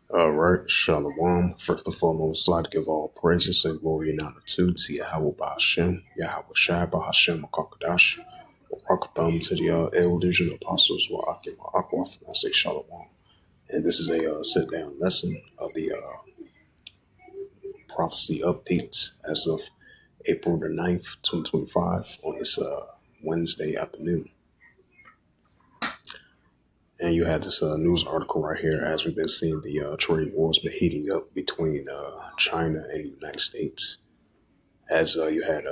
All right, Shalom. First and foremost, I'd like to give all praises and glory and honor to Yahweh Ba'ashem, Yahweh Shai Ba'ashem, Makakadash, Barakatham to the elders and apostles, Wa'akim Ma'akwaf, and I say Shalom. And this is a sit-down lesson of the prophecy updates as of April the 9th, 2025, on this Wednesday afternoon. And you had this news article right here as we've been seeing the trade wars been heating up between China and the United States. As you had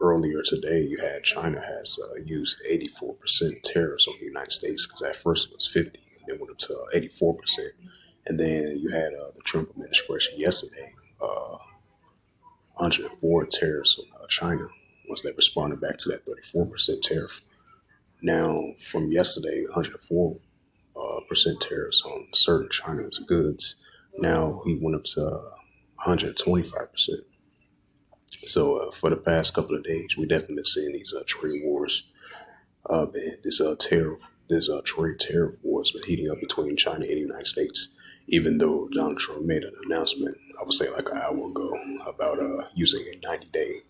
earlier today, you had China has used 84% tariffs on the United States, because at first it was 50, then went up to 84%. And then you had the Trump administration yesterday, 104 tariffs on China, once they responded back to that 34% tariff. Now, from yesterday, 104 percent tariffs on certain Chinese goods. Now he went up to 125%. So for the past couple of days, we definitely been seeing these trade wars. This trade tariff war has been heating up between China and the United States. Even though Donald Trump made an announcement, I would say like an hour ago, about using a 90-day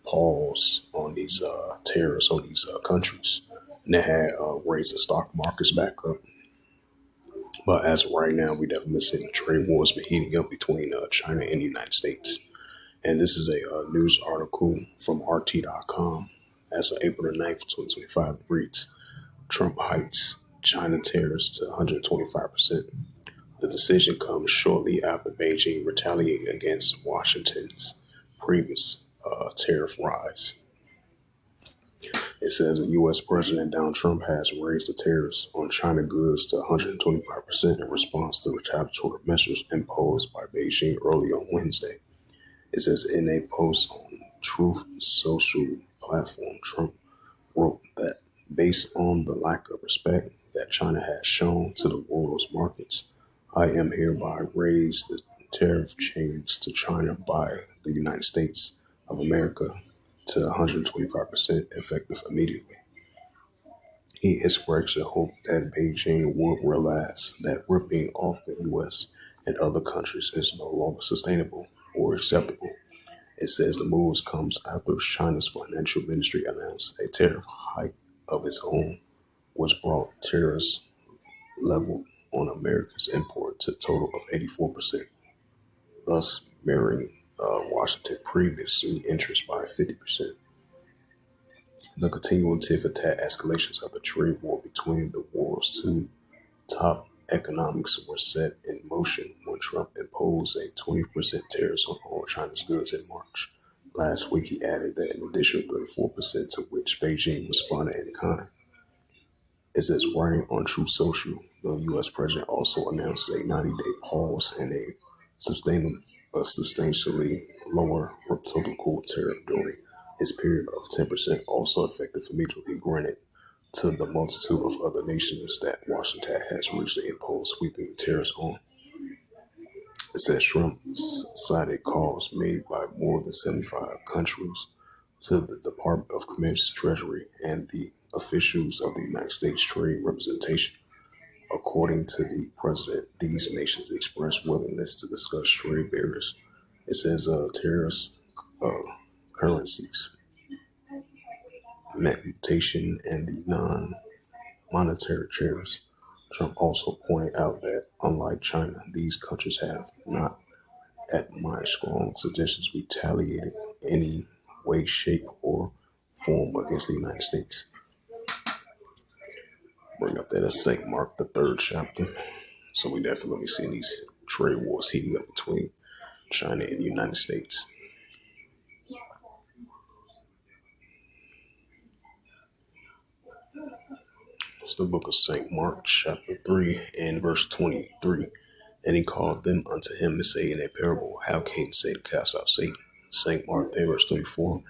pause on these tariffs on these countries, and they had raised the stock markets back up. But as of right now, we definitely seeing the trade wars been heating up between China and the United States. And this is a news article from RT.com as of April the 9th, 2025. It reads, Trump hikes China tariffs to 125%. The decision comes shortly after Beijing retaliated against Washington's previous tariff rise. It says U.S. President Donald Trump has raised the tariffs on China goods to 125% in response to retaliatory measures imposed by Beijing early on Wednesday. It says in a post on Truth Social platform, Trump wrote that based on the lack of respect that China has shown to the world's markets, I am hereby raise the tariff chains to China by the United States of America to 125% effective immediately. He expressed the hope that Beijing will realize that ripping off the U.S. and other countries is no longer sustainable or acceptable. It says the moves comes after China's financial ministry announced a tariff hike of its own, which brought tariffs level on America's import to a total of 84%, thus mirroring Washington's previous interest by 50%. The continuing tit-for-tat escalations of the trade war between the world's two top economics were set in motion when Trump imposed a 20% tariff on all China's goods in March. Last week, he added that an additional 34%, to which Beijing responded in kind. It says, writing on Truth Social, the U.S. president also announced a 90-day pause and a substantially lower reciprocal tariff during his period of 10%, also effective immediately, granted to the multitude of other nations that Washington has recently imposed sweeping tariffs on. It says Trump cited calls made by more than 75 countries to the Department of Commerce, Treasury, and the officials of the United States Trade Representation. According to the president, these nations expressed willingness to discuss trade barriers. It says tariffs, currencies, mutation, and the non-monetary tariffs. Trump also pointed out that, unlike China, these countries have not, at my strong suggestions, retaliated in any way, shape, or form against the United States. Bring up that St. Mark, the third chapter. So we definitely see these trade wars heating up between China and the United States. It's the book of St. Mark, chapter 3, and verse 23. And he called them unto him and say in a parable, how can Satan cast out Satan? St. Mark 3, verse 24.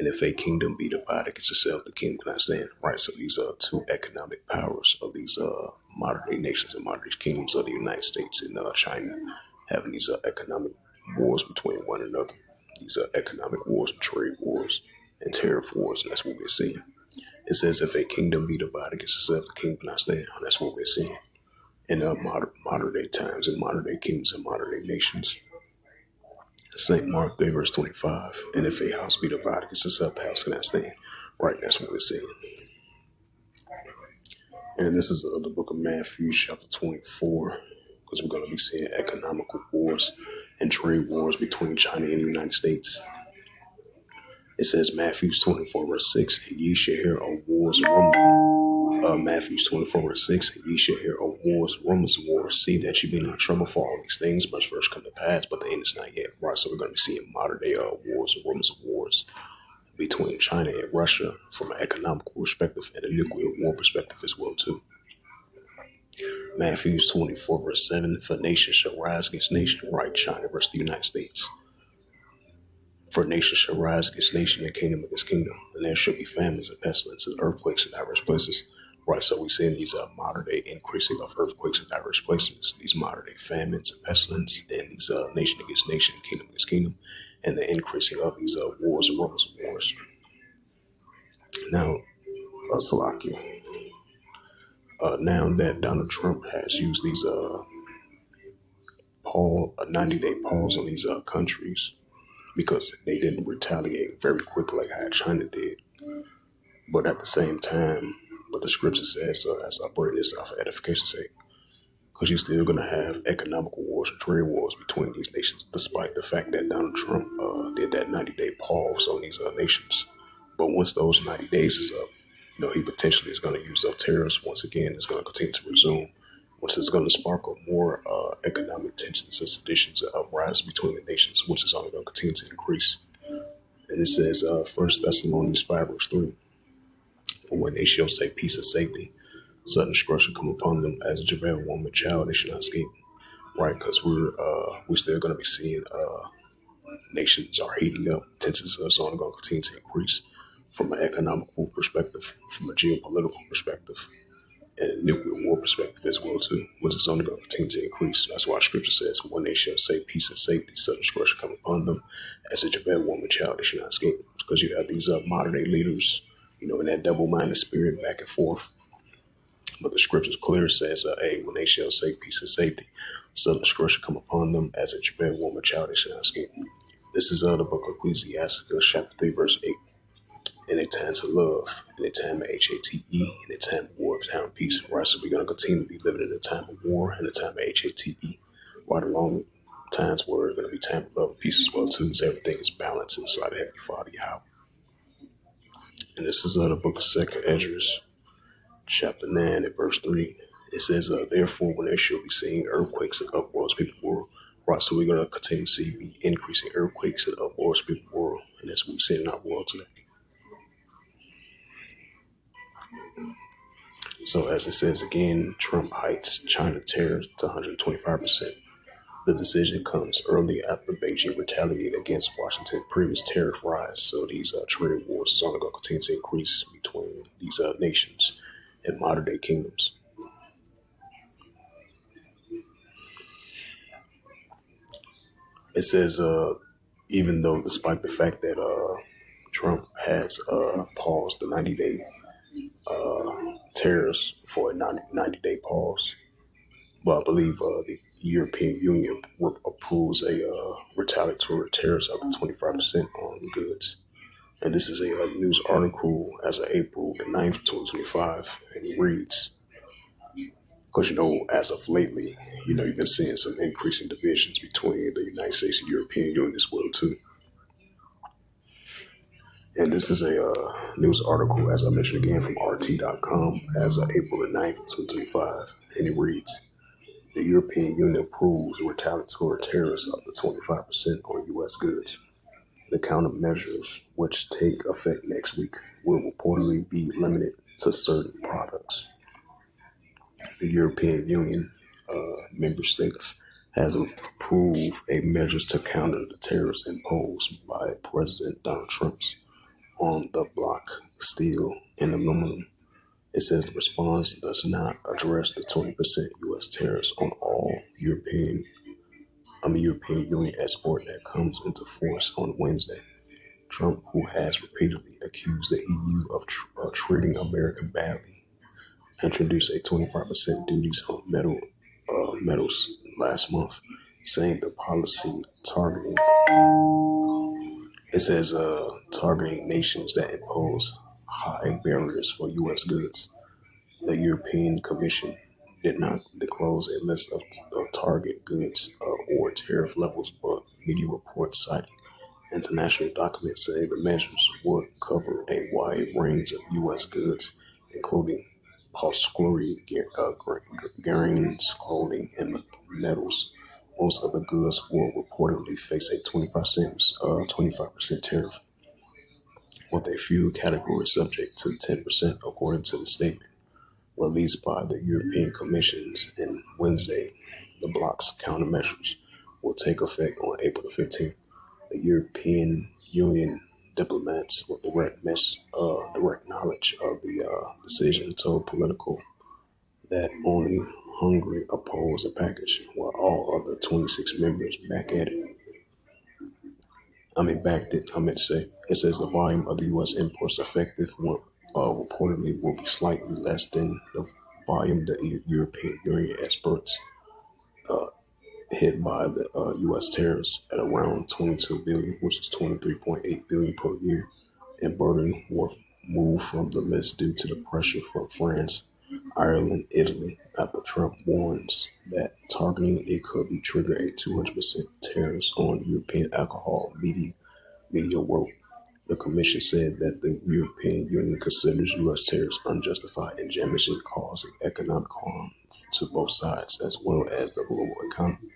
And if a kingdom be divided against itself, the kingdom cannot stand. Right, so these are two economic powers of these modern day nations and modern day kingdoms of the United States and China, having these economic wars between one another. These are economic wars and trade wars and tariff wars, and that's what we're seeing. It says if a kingdom be divided against itself, the kingdom cannot stand. That's what we're seeing. in modern day times, in modern day kingdoms and modern day nations. St. Mark 3, verse 25. And if a house be divided against itself, the house cannot stand. Right, that's what we're saying. And this is the book of Matthew, chapter 24, because we're going to be seeing economical wars and trade wars between China and the United States. It says Matthew 24, verse 6, and ye shall hear of wars and rumors. Matthew 24, verse 6, and ye shall hear of wars, rumors of wars. See that ye be not troubled, for all these things must first come to pass, but the end is not yet. Right, so we're going to be seeing modern day wars and rumors of wars between China and Russia from an economical perspective and a nuclear war perspective as well too. Matthew 24, verse 7, for nation shall rise against nation, right, China versus the United States. For nation shall rise against nation and kingdom against kingdom, and there shall be famines and pestilences, earthquakes in diverse places. Right, so we see in these modern day increasing of earthquakes in diverse places, these modern day famines and pestilence, and these nation against nation, kingdom against kingdom, and the increasing of these wars and rumors of wars. Now, Salakia, now that Donald Trump has used these a 90-day pause on these countries because they didn't retaliate very quickly like how China did. But at the same time, what the scripture says, as I bring this out for edification's sake, because you're still going to have economical wars and trade wars between these nations, despite the fact that Donald Trump did that 90-day pause on these nations. But once those 90 days is up, he potentially is going to use up tariffs once again. It's going to continue to resume, which is going to spark up more economic tensions and seditions and uprisings between the nations, which is only going to continue to increase. And it says, 1 Thessalonians 5, verse 3, for when they shall say peace and safety, sudden destruction come upon them as a travail woman child, they shall not escape. Right, because we're still going to be seeing nations are heating up, tensions are only going to continue to increase from an economical perspective, from a geopolitical perspective, and a nuclear war perspective as well too, which is only going to continue to increase. That's why Scripture says, "For when they shall say peace and safety, sudden destruction come upon them, as a travail woman child, they shall not escape." Because you have these modern day leaders, in that double-minded spirit back and forth. But the Scriptures clear says, "Hey, when they shall say peace and safety, sudden destruction come upon them, as a travail woman child, they shall not escape." This is the book of Ecclesiasticus, chapter 3, verse 8. In a time to love, in a time of HATE, in a time of war, time of peace. Right, so we're going to continue to be living in a time of war and a time of HATE, right along with times where it's going to be time of love and peace as well too, so everything is balanced inside of Heavenly Father Yahweh. And this is the book of 2nd Esdras, chapter 9 and verse 3. It says, therefore, when there shall be seen earthquakes and uproars, people world. Right, so we're going to continue to see be increasing earthquakes and uproars, people world. And that's what we see in our world today. So as it says again, Trump hikes China tariffs to 125%. The decision comes early after Beijing retaliated against Washington's previous tariff rise. So these trade wars is only going to continue to increase between these nations and modern day kingdoms. It says, even though despite the fact that Trump has paused the 90-day tariffs for a 90-day pause, well, I believe the European Union approves a retaliatory tariffs up to 25% on goods. And this is a news article as of April the 9th, 2025, and it reads, because, as of lately, you've been seeing some increasing divisions between the United States and European Union as well, too. And this is a news article, as I mentioned again, from RT.com as of April the 9th, 2025, and it reads, the European Union approves retaliatory tariffs up to 25% on U.S. goods. The countermeasures, which take effect next week, will reportedly be limited to certain products. The European Union member states has approved a measures to counter the tariffs imposed by President Donald Trump on the bloc, steel, and aluminum. It says the response does not address the 20% U.S. tariffs on all European Union export that comes into force on Wednesday. Trump, who has repeatedly accused the EU of treating America badly, introduced a 25% duties on metal metals last month, saying the policy targeting it says targeting nations that impose high barriers for U.S. goods. The European Commission did not disclose a list of target goods or tariff levels, but media reports citing international documents say the measures would cover a wide range of U.S. goods, including upholstery, grains, clothing, and metals. Most of the goods will reportedly face a 25% tariff, with a few categories subject to 10%, according to the statement released by the European Commission on Wednesday. The bloc's countermeasures will take effect on April the 15th. The European Union diplomats with direct knowledge of the decision told Political that only Hungary opposed the package, while all other 26 members back at it. Backed it. I meant to say it says the volume of the U.S. imports effective reportedly will be slightly less than the volume the European Union exports hit by the U.S. tariffs at around 22 billion, which is 23.8 billion per year, and burden were moved from the list due to the pressure from France, Ireland, Italy, after Trump warns that targeting it could be trigger a 200% tariffs on European alcohol. Media wrote. The Commission said that the European Union considers U.S. tariffs unjustified and damaging, causing economic harm to both sides as well as the global economy.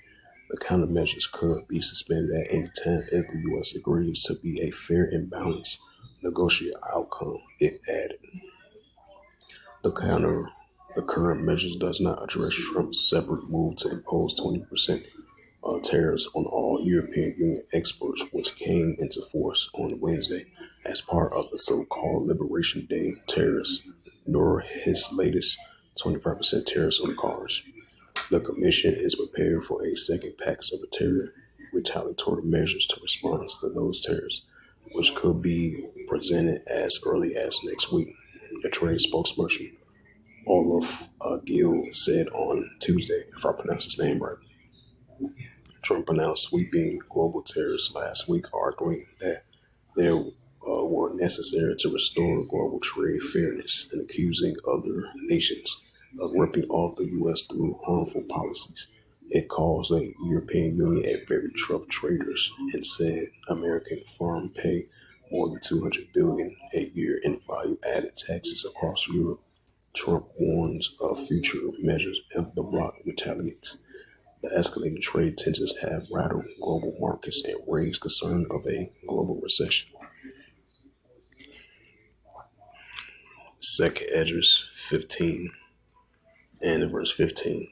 The countermeasures could be suspended at any time if the U.S. agrees to be a fair and balanced negotiated outcome, it added. The counter the current measures does not address Trump's separate move to impose 20% tariffs on all European Union exports, which came into force on Wednesday as part of the so-called Liberation Day tariffs, nor his latest 25% tariffs on cars. The Commission is prepared for a second package of retaliatory measures to respond to those tariffs, which could be presented as early as next week. A trade spokesperson, Olaf Gill, said on Tuesday, if I pronounce his name right. Trump announced sweeping global tariffs last week, arguing that they were necessary to restore global trade fairness and accusing other nations of ripping off the U.S. through harmful policies. It calls the European Union a very tough traders and said American firms pay more than $200 billion a year in value-added taxes across Europe. Trump warns of future measures if the bloc retaliates. The escalating trade tensions have rattled global markets and raised concern of a global recession. Second Esdras 15 and in verse 15.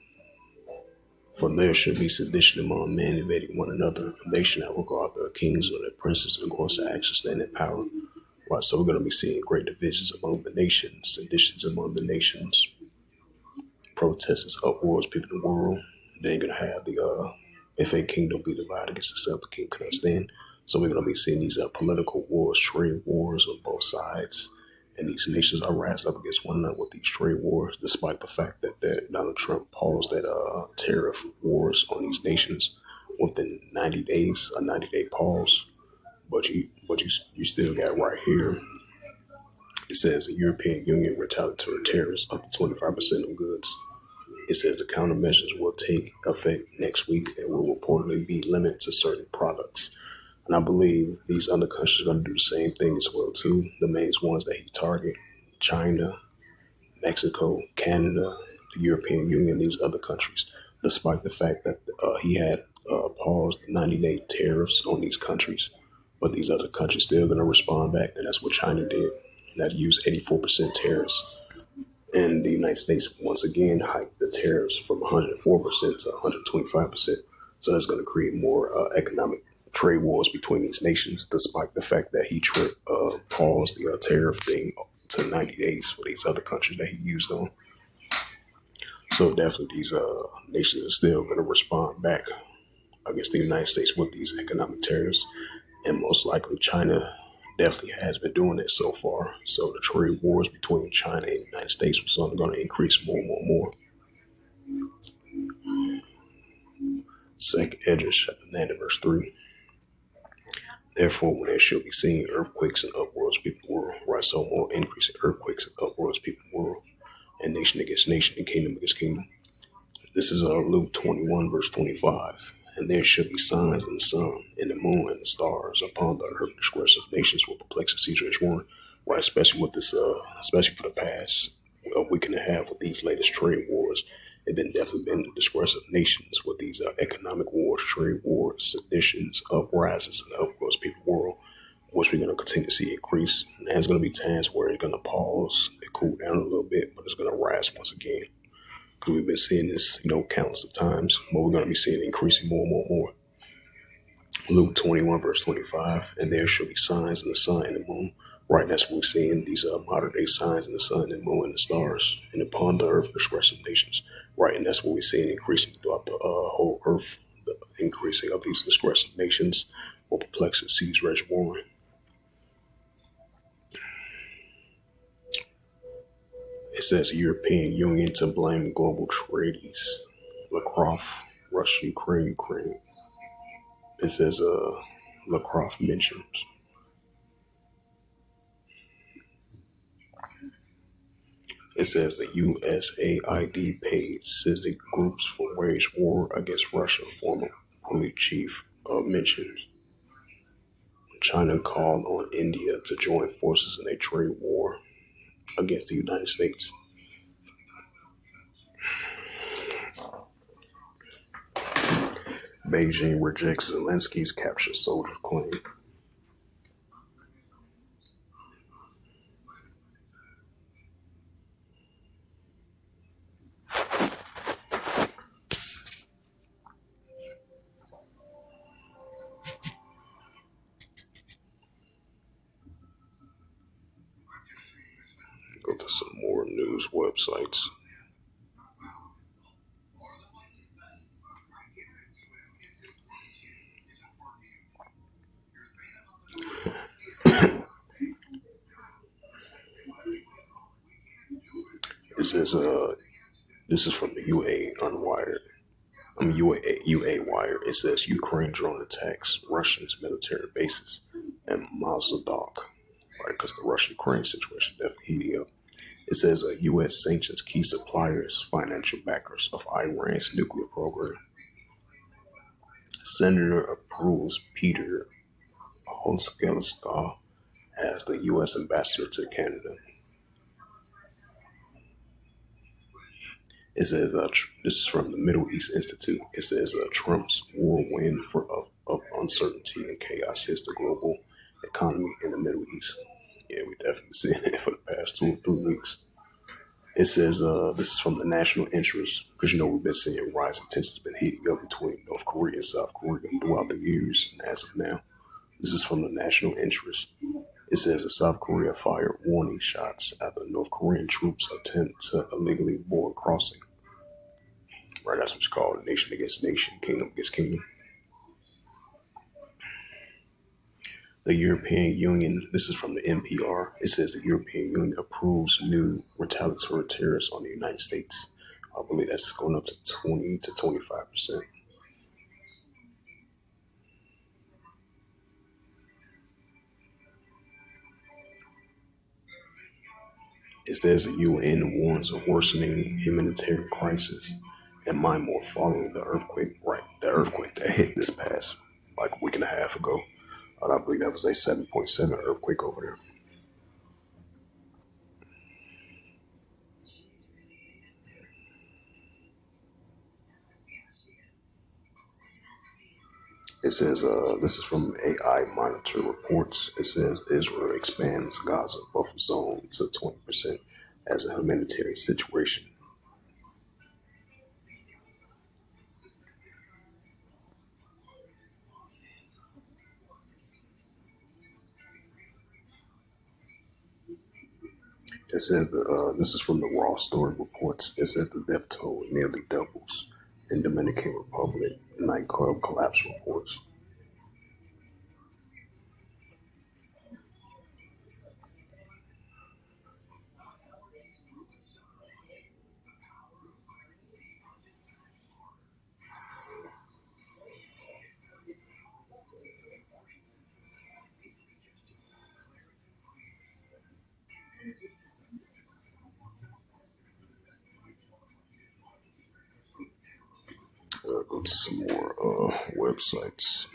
For there should be sedition among men invading one another. They should not regard their kings or their princes and course to actually stand in power. Right, so we're going to be seeing great divisions among the nations, seditions among the nations, protests, uproars, people in the world. Then you're going to have the if a kingdom be divided against itself, the king cannot stand. So we're going to be seeing these political wars, trade wars on both sides. And these nations are rising up against one another with these trade wars, despite the fact that Donald Trump paused that tariff wars on these nations within 90 days, a 90-day pause. But you still got right here. It says the European Union retaliatory tariffs up to 25% of goods. It says the countermeasures will take effect next week and will reportedly be limited to certain products. And I believe these other countries are going to do the same thing as well too. The main ones that he target: China, Mexico, Canada, the European Union, these other countries. Despite the fact that he had paused 90-day tariffs on these countries, but these other countries still going to respond back, and that's what China did. That used 84% tariffs. And the United States once again hiked the tariffs from 104% to 125%. So that's going to create more economic trade wars between these nations, despite the fact that he paused the tariff thing to 90 days for these other countries that he used on. So definitely these nations are still going to respond back against the United States with these economic tariffs. And most likely China definitely has been doing it so far. So the trade wars between China and the United States was only going to increase more and more and more. Second Edges, chapter 9, verse 3. Therefore, when there shall be seen earthquakes and uproars people the world, right? So more increasing earthquakes and uproars people the world, and nation against nation and kingdom against kingdom. This is Luke 21, verse 25. And there shall be signs in the sun, in the moon, and the stars upon the earth. Disgrace of nations will perplex and seize each one. Right, especially with this, especially for the past a week and a half with these latest trade wars. It been definitely been the disgrace of nations with these economic wars, trade wars, seditions, uprisings, and uproars people world, which we're going to continue to see increase. And there's going to be times where it's going to pause, it cool down a little bit, but it's going to rise once again. Because we've been seeing this, countless of times, but we're going to be seeing it increasing more and more and more. Luke 21, verse 25, and there shall be signs in the sun and the moon. Right, that's what we're seeing, these modern day signs in the sun and moon and the stars, and upon the earth, disgrace of nations. Right, and that's what we're seeing increasing throughout the whole earth, the increasing of these disgrace of nations, or perplexing seas rage warring. It says European Union to blame global trades. Lavrov, Russia, Ukraine. It says Lavrov mentions. It says the USAID paid CISIC groups for wage war against Russia. Former police chief mentions China called on India to join forces in a trade war against the United States. Beijing rejects Zelensky's captured soldier claim. Go to some more news websites. It says this is from the UA Unwired. UA Wire. It says Ukraine drone attacks Russians military bases and Moldova. Right, because the Russia-Ukraine situation definitely heating up. It says U.S. sanctions key suppliers, financial backers of Iran's nuclear program. Senator approves Peter Hodgkinson as the U.S. ambassador to Canada. It says this is from the Middle East Institute. It says Trump's whirlwind of uncertainty and chaos hits the global economy in the Middle East. Yeah, we definitely seen it for the past 2 or 3 weeks. It says this is from the national interest because we've been seeing rising tensions been heating up between North Korea and South Korea throughout the years, and as of now, this is from the national interest. It says that South Korea fired warning shots after North Korean troops attempt to illegally board crossing. Right, that's what's called nation against nation, kingdom against kingdom. The European Union, this is from the NPR, it says the European Union approves new retaliatory tariffs on the United States. I believe that's going up to 20 to 25%. It says the UN warns of worsening humanitarian crisis and Myanmar following the earthquake. Right, the earthquake that hit this past like a week and a half ago. I believe that was a 7.7 earthquake over there. It says this is from AI Monitor reports. It says Israel expands Gaza buffer zone to 20% as a humanitarian situation. It says this is from the Raw Story reports. It says the death toll nearly doubles in Dominican Republic. Nightclub collapse reports. go to some more websites.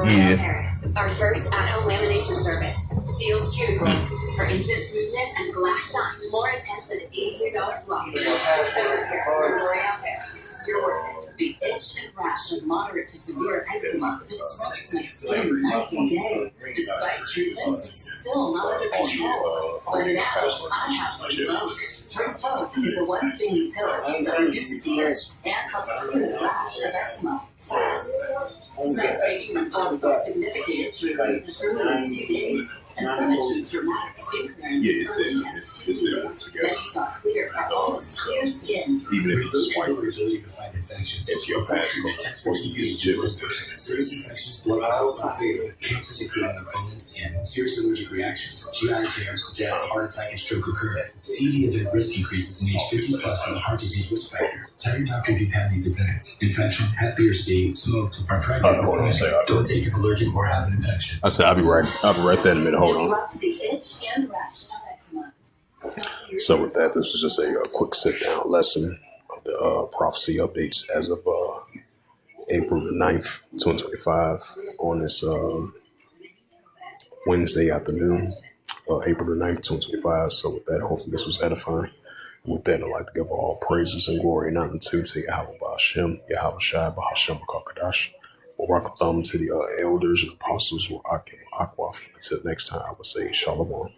Yeah. Paris, our first at-home lamination service. Seals cuticles for instant smoothness and glass shine. More intense than $82 gloss. L'Oreal Paris. You're worth it. The itch and rash of moderate to severe eczema disrupts my skin night and day. Despite treatment, it's still not under control. But now, I have both. Drink Both is a one-stinging pill that reduces the itch and helps clear the rash of eczema fast. Some taking the pill without significant itch relief as early as 2 days, and some achieve dramatic skin clearance as early as 2 weeks. Many saw clear or almost clear skin. Even if you swipe Your ability to fight infections. it's your Treatment test for TB serious infections, blood clots, and fatal, cancers including lymphoma and skin, serious allergic reactions, GI tears, death, heart attack, and stroke occur. CV event risk increases in age 50 plus with a heart disease risk factor. Tell your doctor if you've had these events: infection, Hep B or C, smoked, are pregnant, or planning. Don't take if allergic or have an infection. I said I'll be right there in a minute. Hold on. Disrupt the itch and rash of eczema. So with that, this was just a quick sit-down lesson of the prophecy updates as of April the 9th, 2025 on this Wednesday afternoon, April the 9th, 2025. So with that, hopefully this was edifying. With that, I'd like to give all praises and glory and honor to Yahweh Ba'Shem, Yahweh Shai, Ba'Hashem, Ba'Kadash. Barak Thumb to the elders and apostles who are Akim Akwaf. Until next time, I would say Shalom.